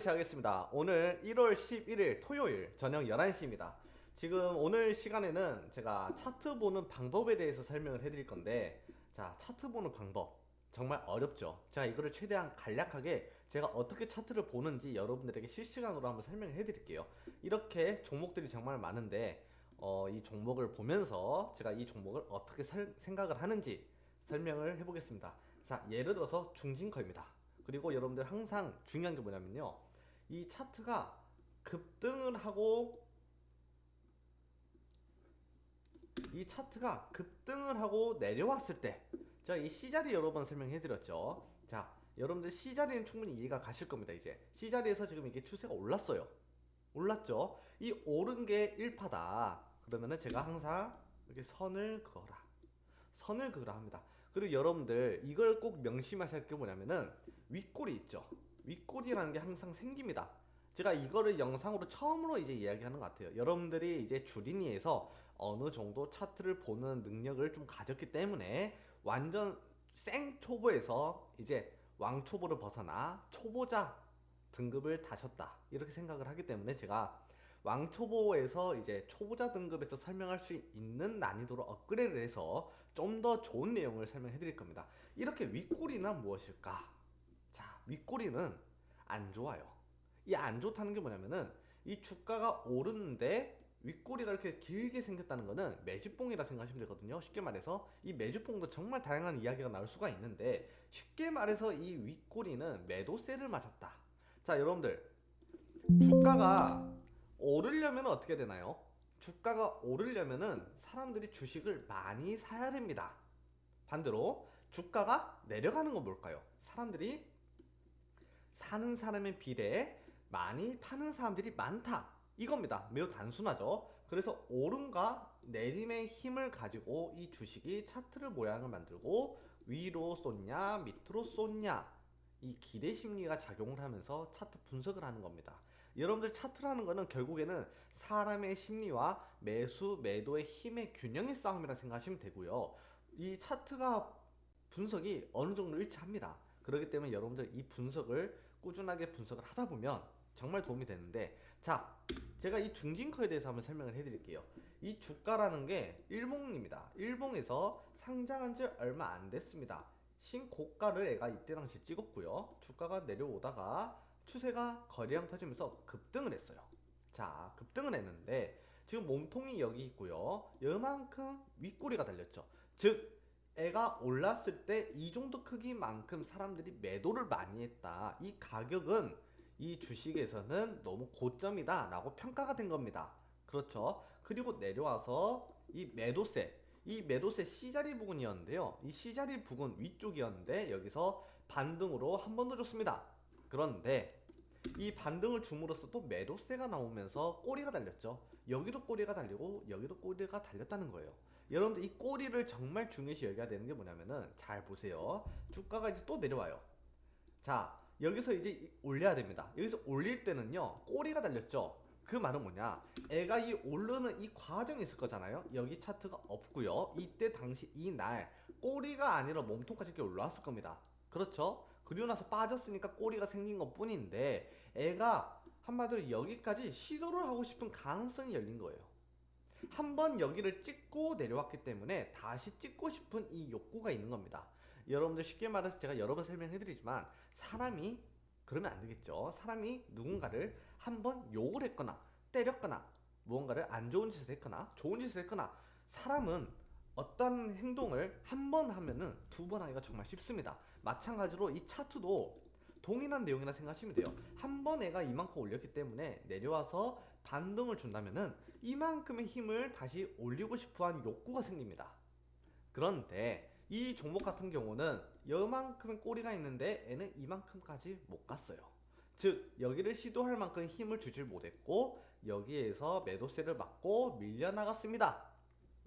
시작하겠습니다. 오늘 1월 11일 토요일 저녁 11시입니다. 지금 오늘 시간에는 제가 차트 보는 방법에 대해서 설명을 해드릴 건데, 자, 차트 보는 방법 정말 어렵죠. 제가 이거를 최대한 간략하게 제가 어떻게 차트를 보는지 여러분들에게 실시간으로 한번 설명을 해드릴게요. 이렇게 종목들이 정말 많은데 이 종목을 보면서 제가 이 종목을 어떻게 생각을 하는지 설명을 해보겠습니다. 자, 예를 들어서 중진커입니다. 그리고 여러분들 항상 중요한 게 뭐냐면요, 이 차트가 급등을 하고 내려왔을 때, 제가 이 C자리 여러 번 설명해 드렸죠. 자, 여러분들 C자리는 충분히 이해가 가실 겁니다. 이제 C자리에서 지금 이게 추세가 올랐어요. 올랐죠. 이 오른 게 1파다 그러면은 제가 항상 이렇게 선을 그으라 합니다. 그리고 여러분들 이걸 꼭 명심하셔야 할 게 뭐냐면은 윗꼬리 있죠. 윗꼬리라는 게 항상 생깁니다. 제가 이거를 영상으로 처음으로 이제 이야기하는 것 같아요. 여러분들이 이제 주린이에서 어느 정도 차트를 보는 능력을 좀 가졌기 때문에 완전 생 초보에서 이제 왕초보를 벗어나 초보자 등급을 다셨다, 이렇게 생각을 하기 때문에 제가 왕초보에서 이제 초보자 등급에서 설명할 수 있는 난이도로 업그레이드를 해서 좀 더 좋은 내용을 설명해 드릴 겁니다. 이렇게 윗꼬리는 무엇일까? 자, 윗꼬리는 안 좋아요. 이 안 좋다는 게 뭐냐면은 이 주가가 오르는데 윗꼬리가 이렇게 길게 생겼다는 거는 매집봉이라 생각하시면 되거든요. 쉽게 말해서 이 매집봉도 정말 다양한 이야기가 나올 수가 있는데, 쉽게 말해서 이 윗꼬리는 매도세를 맞았다. 자, 여러분들 주가가 오르려면 어떻게 되나요? 주가가 오르려면은 사람들이 주식을 많이 사야 됩니다. 반대로 주가가 내려가는 건 뭘까요? 사람들이 사는 사람의 비례에 많이 파는 사람들이 많다, 이겁니다. 매우 단순하죠. 그래서 오름과 내림의 힘을 가지고 이 주식이 차트를 모양을 만들고 위로 쏟냐 밑으로 쏟냐, 이 기대 심리가 작용을 하면서 차트 분석을 하는 겁니다. 여러분들 차트라는 거는 결국에는 사람의 심리와 매수 매도의 힘의 균형의 싸움이라 생각하시면 되고요. 이 차트가 분석이 어느 정도 일치합니다. 그렇기 때문에 여러분들 이 분석을 꾸준하게 분석을 하다 보면 정말 도움이 되는데, 자, 제가 이 중진커에 대해서 한번 설명을 해드릴게요. 이 주가라는 게 일봉입니다. 일봉에서 상장한 지 얼마 안 됐습니다. 신고가를 애가 이때 당시 찍었고요. 주가가 내려오다가 추세가 거래량 터지면서 급등을 했어요. 자, 급등을 했는데 지금 몸통이 여기 있고요. 요만큼 윗꼬리가 달렸죠. 즉 애가 올랐을 때 이 정도 크기만큼 사람들이 매도를 많이 했다. 이 가격은 이 주식에서는 너무 고점이다 라고 평가가 된 겁니다. 그렇죠. 그리고 내려와서 이 매도세 C자리 부근이었는데요. 이 C자리 부근 위쪽이었는데 여기서 반등으로 한 번 더 줬습니다. 그런데 이 반등을 줌으로써 또 매도세가 나오면서 꼬리가 달렸죠. 여기도 꼬리가 달리고 여기도 꼬리가 달렸다는 거예요. 여러분들 이 꼬리를 정말 중요시 여겨야 되는 게 뭐냐면은, 잘 보세요. 주가가 이제 또 내려와요. 자, 여기서 이제 올려야 됩니다. 여기서 올릴 때는요, 꼬리가 달렸죠. 그 말은 뭐냐, 애가 이 오르는 이 과정이 있을 거잖아요. 여기 차트가 없고요. 이때 당시 이날 꼬리가 아니라 몸통까지 이렇게 올라왔을 겁니다. 그렇죠. 그리고 나서 빠졌으니까 꼬리가 생긴 것 뿐인데, 애가 한마디로 여기까지 시도를 하고 싶은 가능성이 열린 거예요. 한번 여기를 찍고 내려왔기 때문에 다시 찍고 싶은 이 욕구가 있는 겁니다. 여러분들 쉽게 말해서 제가 여러 번 설명해 드리지만, 사람이 그러면 안 되겠죠. 사람이 누군가를 한번 욕을 했거나 때렸거나 무언가를 안 좋은 짓을 했거나 좋은 짓을 했거나, 사람은 어떤 행동을 한 번 하면은 두 번 하기가 정말 쉽습니다. 마찬가지로 이 차트도 동일한 내용이라 생각하시면 돼요. 한 번 애가 이만큼 올렸기 때문에 내려와서 반등을 준다면은 이만큼의 힘을 다시 올리고 싶어하는 욕구가 생깁니다. 그런데 이 종목 같은 경우는 이만큼의 꼬리가 있는데 애는 이만큼까지 못 갔어요. 즉 여기를 시도할 만큼 힘을 주질 못했고 여기에서 매도세를 맞고 밀려나갔습니다.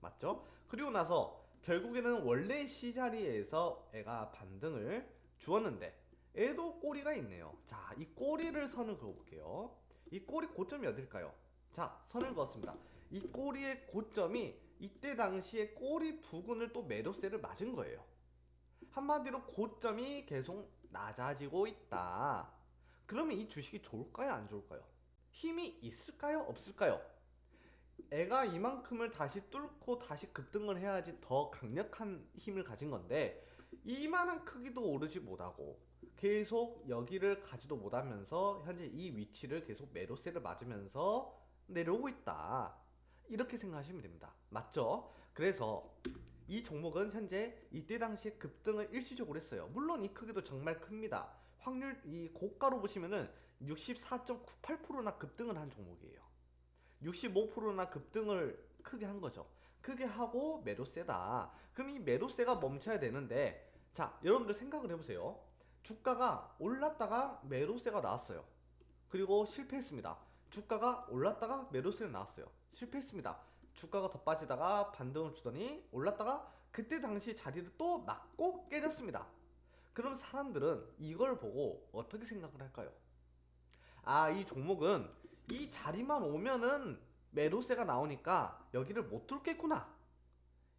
맞죠? 그리고 나서 결국에는 원래 C자리에서 애가 반등을 주었는데 애도 꼬리가 있네요. 자, 이 꼬리를 선을 그어볼게요. 이 꼬리 고점이 어딜까요? 자, 선을 그었습니다. 이 꼬리의 고점이 이때 당시에 꼬리 부근을 또 매도세를 맞은 거예요. 한마디로 고점이 계속 낮아지고 있다. 그러면 이 주식이 좋을까요, 안 좋을까요? 힘이 있을까요, 없을까요? 애가 이만큼을 다시 뚫고 다시 급등을 해야지 더 강력한 힘을 가진 건데 이만한 크기도 오르지 못하고 계속 여기를 가지도 못하면서 현재 이 위치를 계속 매도세를 맞으면서 내려오고 있다, 이렇게 생각하시면 됩니다. 맞죠? 그래서 이 종목은 현재 이때 당시에 급등을 일시적으로 했어요. 물론 이 크기도 정말 큽니다. 확률 이 고가로 보시면은 64.98%나 급등을 한 종목이에요. 65%나 급등을 크게 한 거죠. 크게 하고 매도세다. 그럼 이 매도세가 멈춰야 되는데, 자, 여러분들 생각을 해보세요. 주가가 올랐다가 매도세가 나왔어요. 그리고 실패했습니다. 주가가 올랐다가 매도세가 나왔어요. 실패했습니다. 주가가 더 빠지다가 반등을 주더니 올랐다가 그때 당시 자리를 또 맞고 깨졌습니다. 그럼 사람들은 이걸 보고 어떻게 생각을 할까요? 아, 이 종목은 이 자리만 오면은 매도세가 나오니까 여기를 못 뚫겠구나,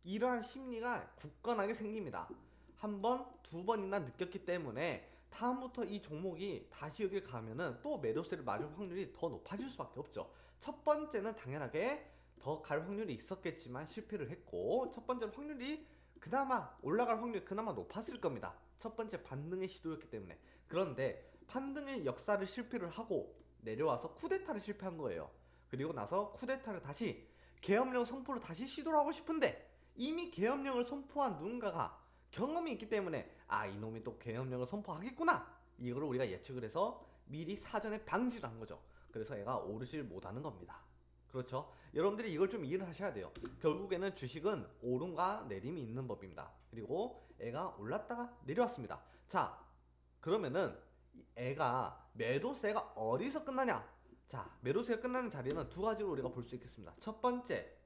이러한 심리가 굳건하게 생깁니다. 한 번, 두 번이나 느꼈기 때문에 다음부터 이 종목이 다시 여길 가면은 또 매도세를 맞을 확률이 더 높아질 수밖에 없죠. 첫 번째는 당연하게 더 갈 확률이 있었겠지만 실패를 했고, 첫 번째 확률이 그나마 올라갈 확률이 그나마 높았을 겁니다. 첫 번째 반등의 시도였기 때문에. 그런데 반등의 역사를 실패를 하고 내려와서 쿠데타를 실패한 거예요. 그리고 나서 쿠데타를 다시 계엄령 선포를 다시 시도를 하고 싶은데 이미 계엄령을 선포한 누군가가 경험이 있기 때문에 아, 이놈이 또 계엄령을 선포하겠구나, 이거를 우리가 예측을 해서 미리 사전에 방지를 한 거죠. 그래서 얘가 오르질 못하는 겁니다. 그렇죠? 여러분들이 이걸 좀 이해를 하셔야 돼요. 결국에는 주식은 오름과 내림이 있는 법입니다. 그리고 애가 올랐다가 내려왔습니다. 자, 그러면은 애가 매도세가 어디서 끝나냐? 자, 매도세가 끝나는 자리는 두 가지로 우리가 볼 수 있겠습니다. 첫 번째,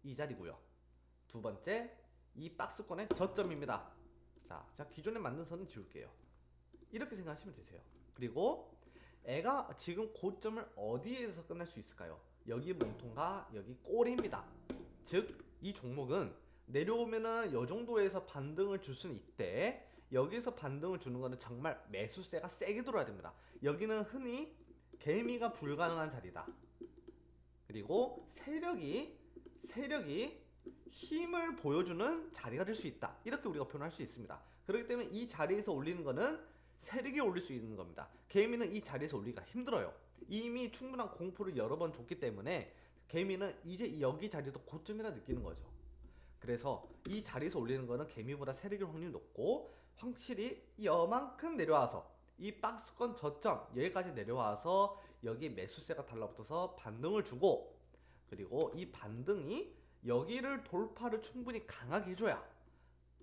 이 자리고요. 두 번째, 이 박스권의 저점입니다. 자, 기존에 만든 선은 지울게요. 이렇게 생각하시면 되세요. 그리고 애가 지금 고점을 어디에서 끝날 수 있을까요? 여기 몸통과 여기 꼬리입니다. 즉, 이 종목은 내려오면은 이 정도에서 반등을 줄 수는 있대. 여기서 반등을 주는 거는 정말 매수세가 세게 들어야 됩니다. 여기는 흔히 개미가 불가능한 자리다. 그리고 세력이 힘을 보여주는 자리가 될 수 있다, 이렇게 우리가 표현할 수 있습니다. 그렇기 때문에 이 자리에서 올리는 거는 세력이 올릴 수 있는 겁니다. 개미는 이 자리에서 올리기가 힘들어요. 이미 충분한 공포를 여러 번 줬기 때문에 개미는 이제 여기 자리도 고점이라 느끼는 거죠. 그래서 이 자리에서 올리는 거는 개미보다 세력일 확률이 높고, 확실히 여만큼 내려와서 이 박스권 저점 여기까지 내려와서 여기 매수세가 달라붙어서 반등을 주고, 그리고 이 반등이 여기를 돌파를 충분히 강하게 해줘야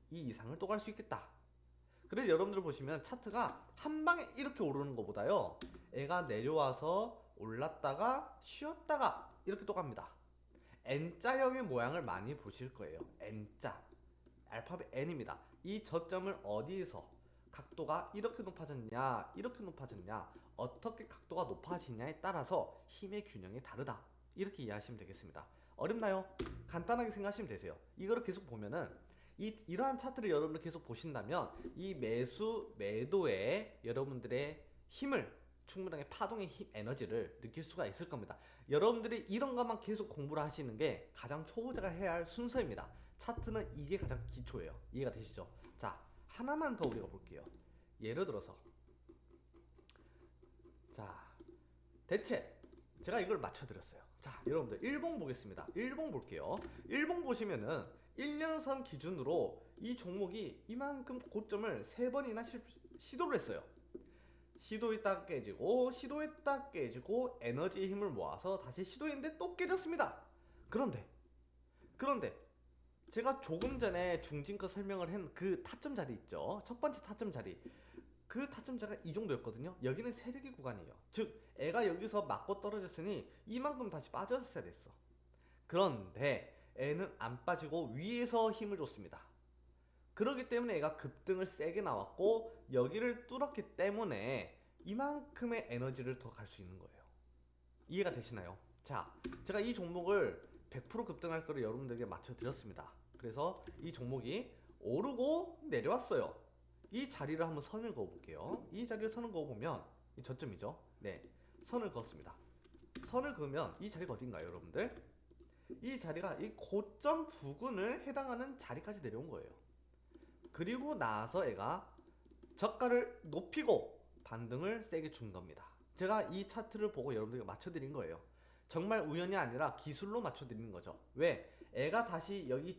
이 이상을 또 갈 수 있겠다. 그래서 여러분들 보시면 차트가 한 방에 이렇게 오르는 것보다요, 애가 내려와서 올랐다가 쉬었다가 이렇게 또 갑니다. N자형의 모양을 많이 보실 거예요. N자, 알파벳 N입니다. 이 저점을 어디에서 각도가 이렇게 높아졌냐, 이렇게 높아졌냐, 어떻게 각도가 높아지냐에 따라서 힘의 균형이 다르다, 이렇게 이해하시면 되겠습니다. 어렵나요? 간단하게 생각하시면 되세요. 이거를 계속 보면은 이러한 차트를 여러분들 계속 보신다면 이 매수 매도에 여러분들의 힘을 충분하게 파동의 힘 에너지를 느낄 수가 있을 겁니다. 여러분들이 이런 것만 계속 공부를 하시는 게 가장 초보자가 해야 할 순서입니다. 차트는 이게 가장 기초예요. 이해가 되시죠? 자, 하나만 더 우리가 볼게요. 예를 들어서 자, 대체 제가 이걸 맞춰드렸어요. 자, 여러분들 일봉 보겠습니다. 일봉 볼게요. 일봉 보시면은 1년선 기준으로 이 종목이 이만큼 고점을 3번이나 시도를 했어요. 시도했다 깨지고 시도했다 깨지고 에너지의 힘을 모아서 다시 시도했는데 또 깨졌습니다. 그런데 제가 조금 전에 중진거 설명을 한 그 타점 자리 있죠. 첫 번째 타점 자리. 그 타점 자리가 이 정도였거든요. 여기는 세력의 구간이에요. 즉 애가 여기서 맞고 떨어졌으니 이만큼 다시 빠졌어야 됐어. 그런데 애는 안 빠지고 위에서 힘을 줬습니다. 그렇기 때문에 애가 급등을 세게 나왔고 여기를 뚫었기 때문에 이만큼의 에너지를 더 갈 수 있는 거예요. 이해가 되시나요? 자, 제가 이 종목을 100% 급등할 거를 여러분들에게 맞춰드렸습니다. 그래서 이 종목이 오르고 내려왔어요. 이 자리를 한번 선을 그어볼게요. 이 자리를 선을 그어보면 이 저점이죠. 네, 선을 그었습니다. 선을 그으면 이 자리가 어딘가요, 여러분들? 이 자리가 이 고점 부근을 해당하는 자리까지 내려온 거예요. 그리고 나서 애가 저가를 높이고 반등을 세게 준 겁니다. 제가 이 차트를 보고 여러분들에게 맞춰드린 거예요. 정말 우연이 아니라 기술로 맞춰드리는 거죠. 왜? 애가 다시 여기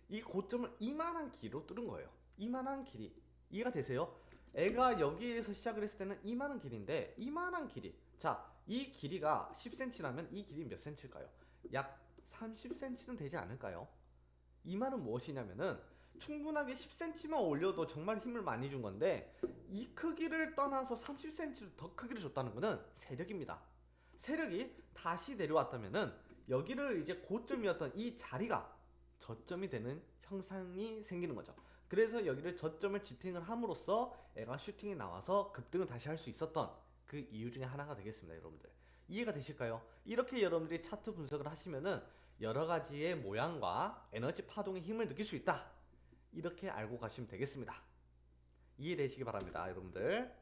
이 고점을 이만한 길이로 뚫은 거예요. 이만한 길이. 이해가 되세요? 애가 여기에서 시작을 했을 때는 이만한 길인데, 이만한 길이. 자, 이 길이가 10cm라면 이 길이 몇 cm일까요? 약 30cm는 되지 않을까요? 이 말은 무엇이냐면은 충분하게 10cm만 올려도 정말 힘을 많이 준 건데, 이 크기를 떠나서 30cm를 더 크기를 줬다는 것은 세력입니다. 세력이 다시 내려왔다면은 여기를 이제 고점이었던 이 자리가 저점이 되는 형상이 생기는 거죠. 그래서 여기를 저점을 지탱을 함으로써 애가 슈팅이 나와서 급등을 다시 할 수 있었던 그 이유 중에 하나가 되겠습니다, 여러분들. 이해가 되실까요? 이렇게 여러분들이 차트 분석을 하시면은 여러 가지의 모양과 에너지 파동의 힘을 느낄 수 있다. 이렇게 알고 가시면 되겠습니다. 이해되시기 바랍니다, 여러분들.